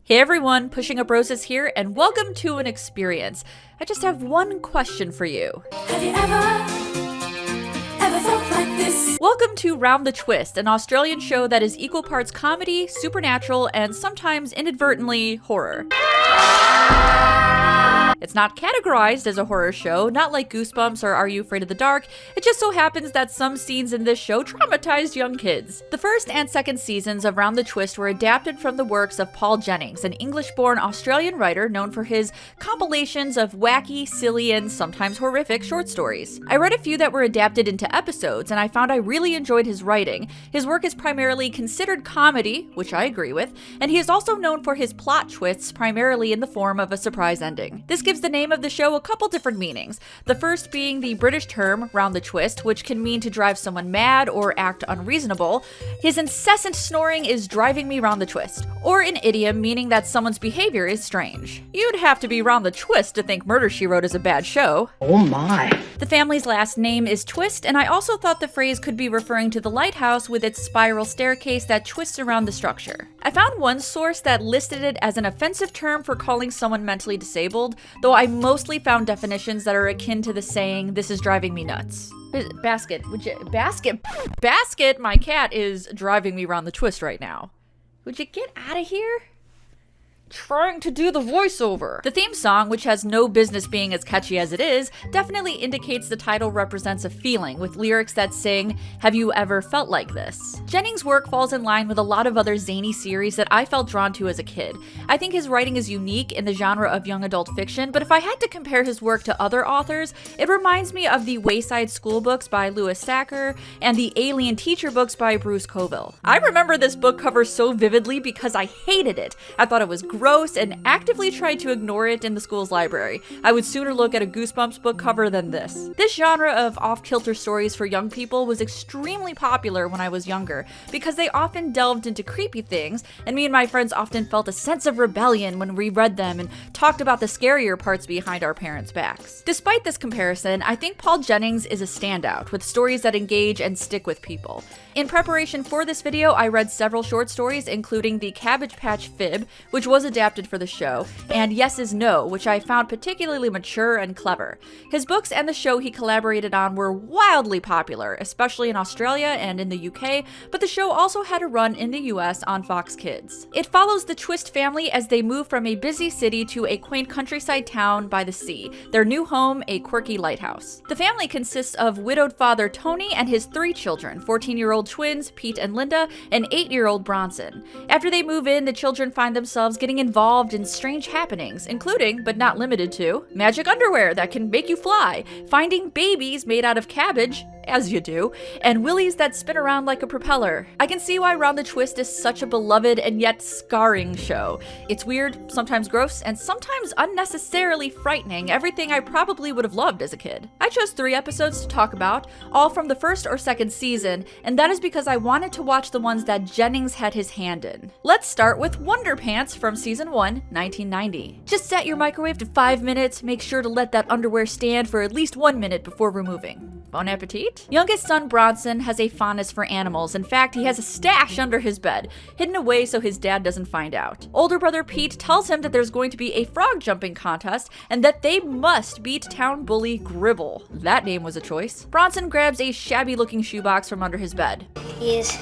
Hey everyone, Pushing Up Roses here, and welcome to an experience. I just have one question for you. Have you ever felt like this? Welcome to Round the Twist, an Australian show that is equal parts comedy, supernatural, and sometimes inadvertently horror. It's not categorized as a horror show, not like Goosebumps or Are You Afraid of the Dark. It just so happens that some scenes in this show traumatized young kids. The first and second seasons of Round the Twist were adapted from the works of Paul Jennings, an English-born Australian writer known for his compilations of wacky, silly, and sometimes horrific short stories. I read a few that were adapted into episodes, and I found I really enjoyed his writing. His work is primarily considered comedy, which I agree with, and he is also known for his plot twists, primarily in the form of a surprise ending. This gives the name of the show a couple different meanings. The first being the British term round the twist, which can mean to drive someone mad or act unreasonable. His incessant snoring is driving me round the twist. Or an idiom meaning that someone's behavior is strange. You'd have to be round the twist to think Murder, She Wrote is a bad show. Oh my. The family's last name is Twist, and I also thought the phrase could be referring to the lighthouse with its spiral staircase that twists around the structure. I found one source that listed it as an offensive term for calling someone mentally disabled, though I mostly found definitions that are akin to the saying, "This is driving me nuts." Basket, my cat is driving me round the twist right now. Would you get out of here? Trying to do the voiceover. The theme song, which has no business being as catchy as it is, definitely indicates the title represents a feeling, with lyrics that sing, "Have you ever felt like this?" Jennings' work falls in line with a lot of other zany series that I felt drawn to as a kid. I think his writing is unique in the genre of young adult fiction, but if I had to compare his work to other authors, it reminds me of the Wayside School books by Lewis Sacker and the Alien Teacher books by Bruce Coville. I remember this book cover so vividly because I hated it. I thought it was gross and actively tried to ignore it in the school's library. I would sooner look at a Goosebumps book cover than this. This genre of off-kilter stories for young people was extremely popular when I was younger because they often delved into creepy things, and me and my friends often felt a sense of rebellion when we read them and talked about the scarier parts behind our parents' backs. Despite this comparison, I think Paul Jennings is a standout with stories that engage and stick with people. In preparation for this video, I read several short stories, including The Cabbage Patch Fib, which was adapted for the show, and Yes is No, which I found particularly mature and clever. His books and the show he collaborated on were wildly popular, especially in Australia and in the UK, but the show also had a run in the US on Fox Kids. It follows the Twist family as they move from a busy city to a quaint countryside town by the sea, their new home a quirky lighthouse. The family consists of widowed father Tony and his 3 children, 14-year-old twins, Pete and Linda, and 8-year-old Bronson. After they move in, the children find themselves getting involved in strange happenings, including, but not limited to, magic underwear that can make you fly, finding babies made out of cabbage, as you do, and willies that spin around like a propeller. I can see why Round the Twist is such a beloved and yet scarring show. It's weird, sometimes gross, and sometimes unnecessarily frightening, everything I probably would have loved as a kid. I chose 3 episodes to talk about, all from the first or second season, and that is because I wanted to watch the ones that Jennings had his hand in. Let's start with Wonder Pants from season 1, 1990. Just set your microwave to 5 minutes, make sure to let that underwear stand for at least 1 minute before removing. Bon appetit? Youngest son Bronson has a fondness for animals. In fact, he has a stash under his bed, hidden away so his dad doesn't find out. Older brother Pete tells him that there's going to be a frog jumping contest and that they must beat town bully Gribble. That name was a choice. Bronson grabs a shabby looking shoebox from under his bed. Is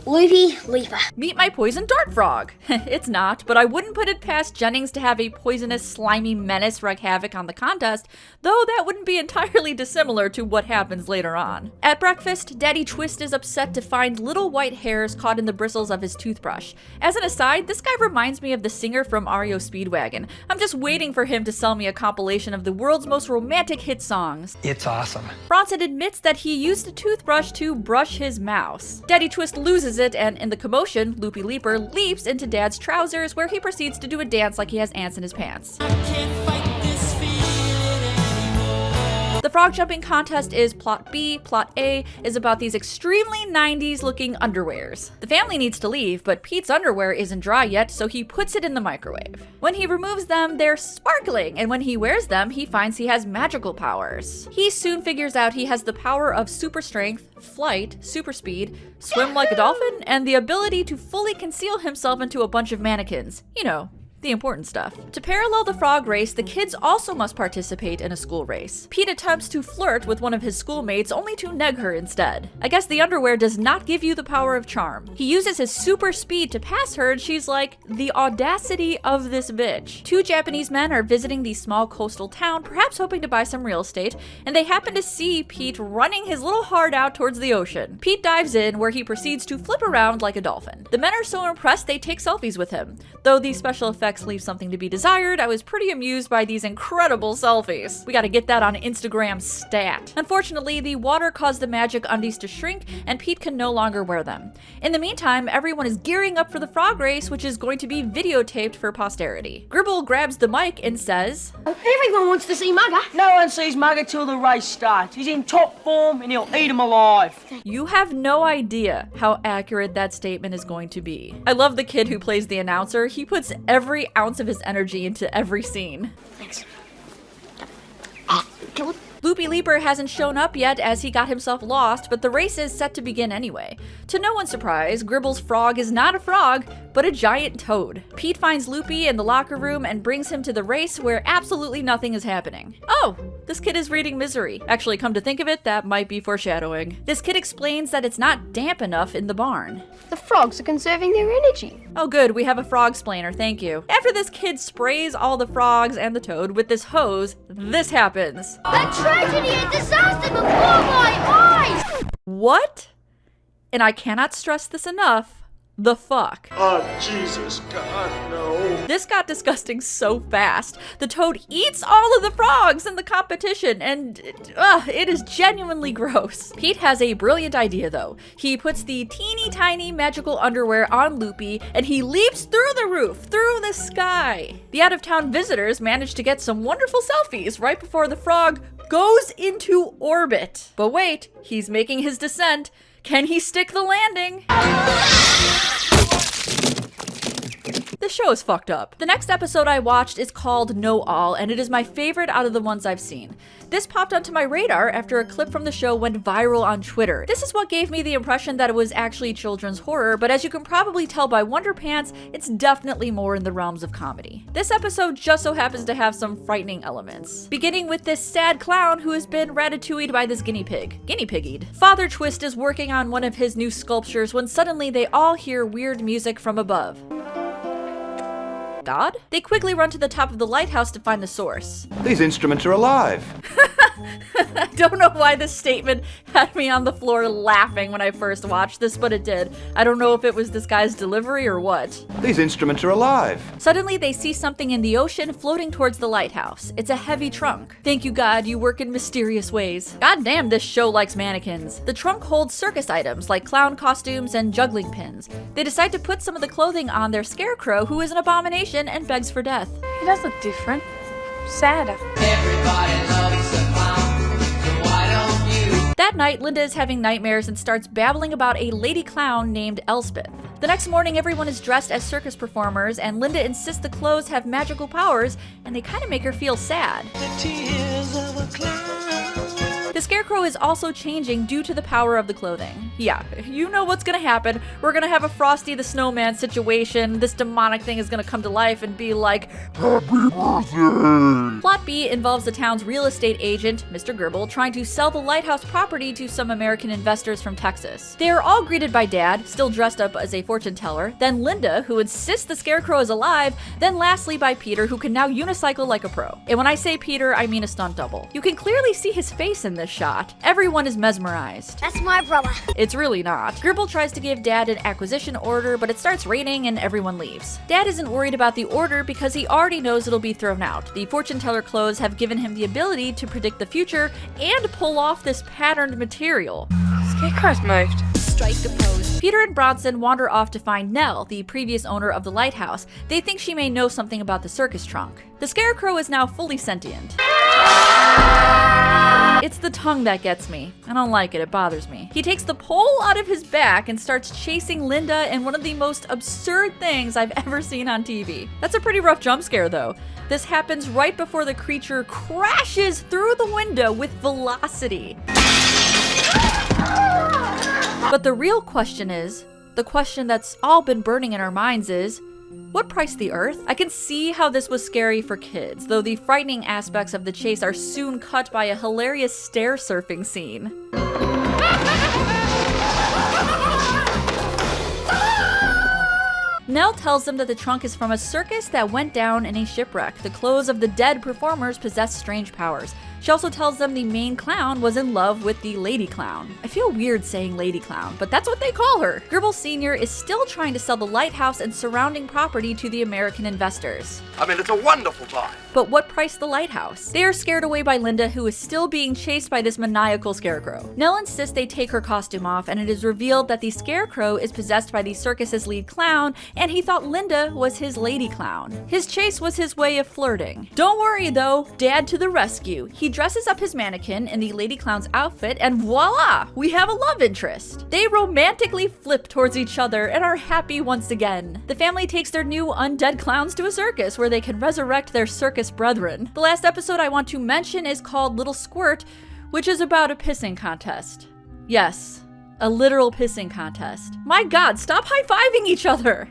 Loopy Leaper. Meet my poison dart frog. It's not, but I wouldn't put it past Jennings to have a poisonous, slimy menace wreak havoc on the contest, though that wouldn't be entirely dissimilar to what happens later on. At breakfast, Daddy Twist is upset to find little white hairs caught in the bristles of his toothbrush. As an aside, this guy reminds me of the singer from REO Speedwagon. I'm just waiting for him to sell me a compilation of the world's most romantic hit songs. It's awesome. Bronson admits that he used a toothbrush to brush his mouse. Daddy Twist loses it, and in the commotion, Loopy Leaper leaps into Dad's trousers, where he proceeds to do a dance like he has ants in his pants. I can't fight this feeling anymore. The frog jumping contest is plot B. Plot A is about these extremely 90s looking underwears. The family needs to leave, but Pete's underwear isn't dry yet, so he puts it in the microwave. When he removes them, they're sparkling, and when he wears them, he finds he has magical powers. He soon figures out he has the power of super strength, flight, super speed, swim like a dolphin, and the ability to fully conceal himself into a bunch of mannequins. You know, the important stuff. To parallel the frog race, the kids also must participate in a school race. Pete attempts to flirt with one of his schoolmates only to neg her instead. I guess the underwear does not give you the power of charm. He uses his super speed to pass her and she's like, the audacity of this bitch. Two Japanese men are visiting the small coastal town, perhaps hoping to buy some real estate, and they happen to see Pete running his little heart out towards the ocean. Pete dives in, where he proceeds to flip around like a dolphin. The men are so impressed they take selfies with him. Though these special effects leave something to be desired, I was pretty amused by these incredible selfies. We gotta get that on Instagram stat. Unfortunately, the water caused the magic undies to shrink, and Pete can no longer wear them. In the meantime, everyone is gearing up for the frog race, which is going to be videotaped for posterity. Gribble grabs the mic and says, Everyone wants to see Mugger. No one sees Mugger till the race starts. He's in top form and he'll eat him alive. you have no idea how accurate that statement is going to be. I love the kid who plays the announcer. He puts every ounce of his energy into every scene. Thanks. Loopy Leaper hasn't shown up yet as he got himself lost, but the race is set to begin anyway. To no one's surprise, Gribble's frog is not a frog, but a giant toad. Pete finds Loopy in the locker room and brings him to the race where absolutely nothing is happening. Oh, this kid is reading Misery. Actually, come to think of it, that might be foreshadowing. This kid explains that it's not damp enough in the barn. The frogs are conserving their energy. Oh good, we have a frog splainer, thank you. After this kid sprays all the frogs and the toad with this hose, this happens. A tragedy and disaster before my eyes! What? And I cannot stress this enough. The fuck. Oh, Jesus, God, no. This got disgusting so fast. The toad eats all of the frogs in the competition, and it is genuinely gross. Pete has a brilliant idea though. He puts the teeny tiny magical underwear on Loopy, and he leaps through the roof, through the sky. The out-of-town visitors manage to get some wonderful selfies right before the frog goes into orbit. But wait, he's making his descent. Can he stick the landing? This show is fucked up. The next episode I watched is called Know All, and it is my favorite out of the ones I've seen. This popped onto my radar after a clip from the show went viral on Twitter. This is what gave me the impression that it was actually children's horror, but as you can probably tell by Wonderpants, it's definitely more in the realms of comedy. This episode just so happens to have some frightening elements, beginning with this sad clown who has been ratatouilleed by this guinea piggied. Father Twist is working on one of his new sculptures when suddenly they all hear weird music from above. God? They quickly run to the top of the lighthouse to find the source. These instruments are alive. I don't know why this statement had me on the floor laughing when I first watched this, but it did. I don't know if it was this guy's delivery or what. These instruments are alive. Suddenly, they see something in the ocean floating towards the lighthouse. It's a heavy trunk. Thank you, God, you work in mysterious ways. God damn, this show likes mannequins. The trunk holds circus items like clown costumes and juggling pins. They decide to put some of the clothing on their scarecrow, who is an abomination and begs for death. He does look different. Sadder. That night, Linda is having nightmares and starts babbling about a lady clown named Elspeth. The next morning, everyone is dressed as circus performers, and Linda insists the clothes have magical powers, and they kind of make her feel sad. The scarecrow is also changing due to the power of the clothing. Yeah, you know what's gonna happen. We're gonna have a Frosty the Snowman situation. This demonic thing is gonna come to life and be like, Happy birthday! Plot B involves the town's real estate agent, Mr. Gerbil, trying to sell the lighthouse property to some American investors from Texas. They are all greeted by Dad, still dressed up as a fortune teller, then Linda, who insists the scarecrow is alive, then lastly by Peter, who can now unicycle like a pro. And when I say Peter, I mean a stunt double. You can clearly see his face in this shot. Everyone is mesmerized. That's my brother. It's really not. Gerbil tries to give Dad an acquisition order, but it starts raining and everyone leaves. Dad isn't worried about the order because he already knows it'll be thrown out. The fortune teller clothes have given him the ability to predict the future and pull off this patterned material. Scarecrow's moved. Strike a pose. Peter and Bronson wander off to find Nell, the previous owner of the lighthouse. They think she may know something about the circus trunk. The scarecrow is now fully sentient. It's the tongue that gets me. I don't like it, it bothers me. He takes the pole out of his back and starts chasing Linda in one of the most absurd things I've ever seen on TV. That's a pretty rough jump scare though. This happens right before the creature crashes through the window with velocity. But the real question is, the question that's all been burning in our minds is, what priced the Earth? I can see how this was scary for kids, though the frightening aspects of the chase are soon cut by a hilarious stair surfing scene. Nell tells them that the trunk is from a circus that went down in a shipwreck. The clothes of the dead performers possess strange powers. She also tells them the main clown was in love with the lady clown. I feel weird saying lady clown, but that's what they call her. Gribble Sr. is still trying to sell the lighthouse and surrounding property to the American investors. I mean, it's a wonderful time. But what priced the lighthouse? They are scared away by Linda, who is still being chased by this maniacal scarecrow. Nell insists they take her costume off, and it is revealed that the scarecrow is possessed by the circus's lead clown, and he thought Linda was his lady clown. His chase was his way of flirting. Don't worry though, Dad to the rescue. He dresses up his mannequin in the lady clown's outfit, and voila! We have a love interest. They romantically flip towards each other and are happy once again. The family takes their new undead clowns to a circus where they can resurrect their circus brethren. The last episode I want to mention is called Little Squirt, which is about a pissing contest. Yes, a literal pissing contest. My god, stop high-fiving each other!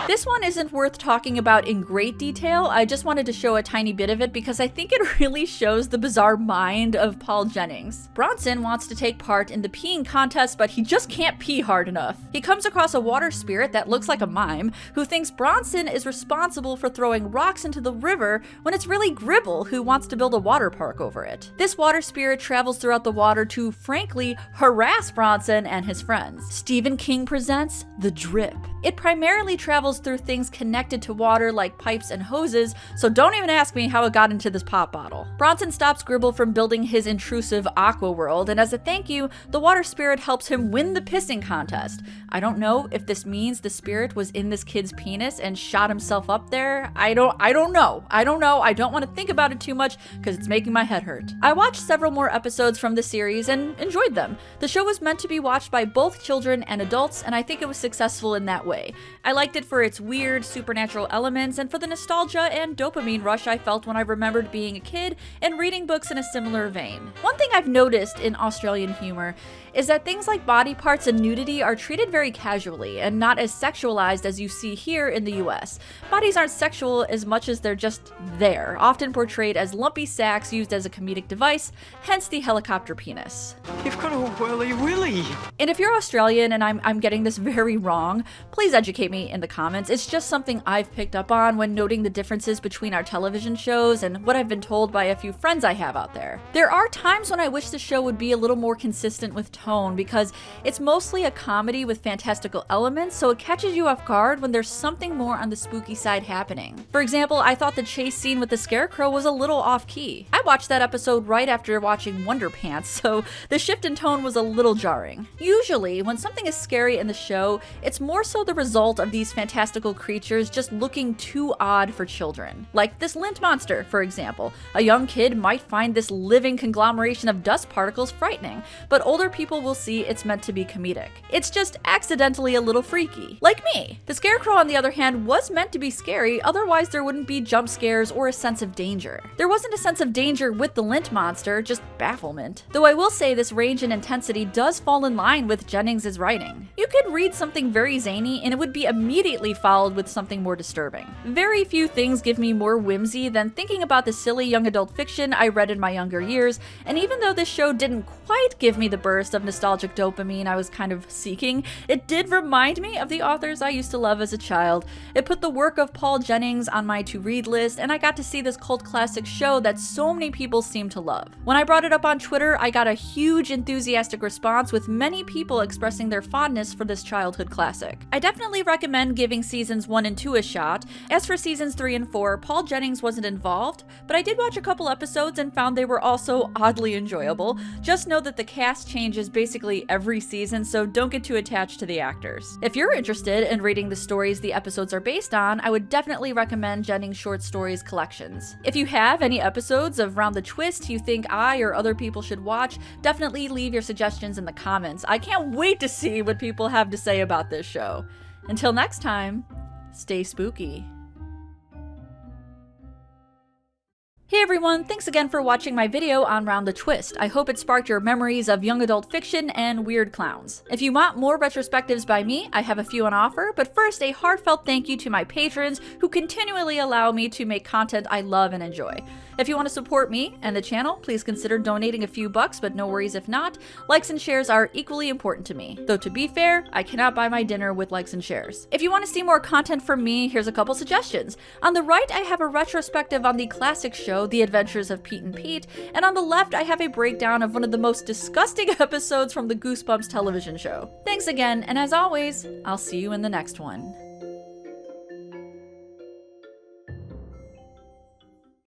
This one isn't worth talking about in great detail. I just wanted to show a tiny bit of it because I think it really shows the bizarre mind of Paul Jennings. Bronson wants to take part in the peeing contest, but he just can't pee hard enough. He comes across a water spirit that looks like a mime who thinks Bronson is responsible for throwing rocks into the river when it's really Gribble who wants to build a water park over it. This water spirit travels throughout the water to, frankly, harass Bronson and his friends. Stephen King presents The Drip. It primarily travels through things connected to water like pipes and hoses, so don't even ask me how it got into this pop bottle. Bronson stops Gribble from building his intrusive aqua world, and as a thank you, the water spirit helps him win the pissing contest. I don't know if this means the spirit was in this kid's penis and shot himself up there. I don't know. I don't want to think about it too much because it's making my head hurt. I watched several more episodes from the series and enjoyed them. The show was meant to be watched by both children and adults, and I think it was successful in that way. I liked it for its weird supernatural elements and for the nostalgia and dopamine rush I felt when I remembered being a kid and reading books in a similar vein. One thing I've noticed in Australian humor is that things like body parts and nudity are treated very casually and not as sexualized as you see here in the US. Bodies aren't sexual as much as they're just there, often portrayed as lumpy sacks used as a comedic device, hence the helicopter penis. You've got a whirly willy. And if you're Australian and I'm getting this very wrong, please educate me in the comments. It's just something I've picked up on when noting the differences between our television shows and what I've been told by a few friends I have out there. There are times when I wish the show would be a little more consistent with tone because it's mostly a comedy with fantastical elements, so it catches you off guard when there's something more on the spooky side happening. For example, I thought the chase scene with the scarecrow was a little off-key. I watched that episode right after watching Wonder Pants, so the shift in tone was a little jarring. Usually, when something is scary in the show, it's more so the result of these fantastical creatures just looking too odd for children. Like this lint monster, for example. A young kid might find this living conglomeration of dust particles frightening, but older people will see it's meant to be comedic. It's just accidentally a little freaky. Like me. The scarecrow, on the other hand, was meant to be scary, otherwise there wouldn't be jump scares or a sense of danger. There wasn't a sense of danger with the lint monster, just bafflement. Though I will say this range and intensity does fall in line with Jennings' writing. You could read something very zany and it would be immediately followed with something more disturbing. Very few things give me more whimsy than thinking about the silly young adult fiction I read in my younger years, and even though this show didn't quite give me the burst of nostalgic dopamine I was kind of seeking, it did remind me of the authors I used to love as a child. It put the work of Paul Jennings on my to-read list, and I got to see this cult classic show that so many people seem to love. When I brought it up on Twitter, I got a huge enthusiastic response with many people expressing their fondness for this childhood classic. I definitely recommend giving giving seasons 1 and 2 a shot. As for seasons 3 and 4, Paul Jennings wasn't involved, but I did watch a couple episodes and found they were also oddly enjoyable. Just know that the cast changes basically every season, so don't get too attached to the actors. If you're interested in reading the stories the episodes are based on, I would definitely recommend Jennings' short stories collections. If you have any episodes of Round the Twist you think I or other people should watch, definitely leave your suggestions in the comments. I can't wait to see what people have to say about this show. Until next time, stay spooky. Hey everyone, thanks again for watching my video on Round the Twist. I hope it sparked your memories of young adult fiction and weird clowns. If you want more retrospectives by me, I have a few on offer, but first a heartfelt thank you to my patrons who continually allow me to make content I love and enjoy. If you want to support me and the channel, please consider donating a few bucks, but no worries if not. Likes and shares are equally important to me. Though to be fair, I cannot buy my dinner with likes and shares. If you want to see more content from me, here's a couple suggestions. On the right, I have a retrospective on the classic show, The Adventures of Pete and Pete, and on the left, I have a breakdown of one of the most disgusting episodes from the Goosebumps television show. Thanks again, and as always, I'll see you in the next one.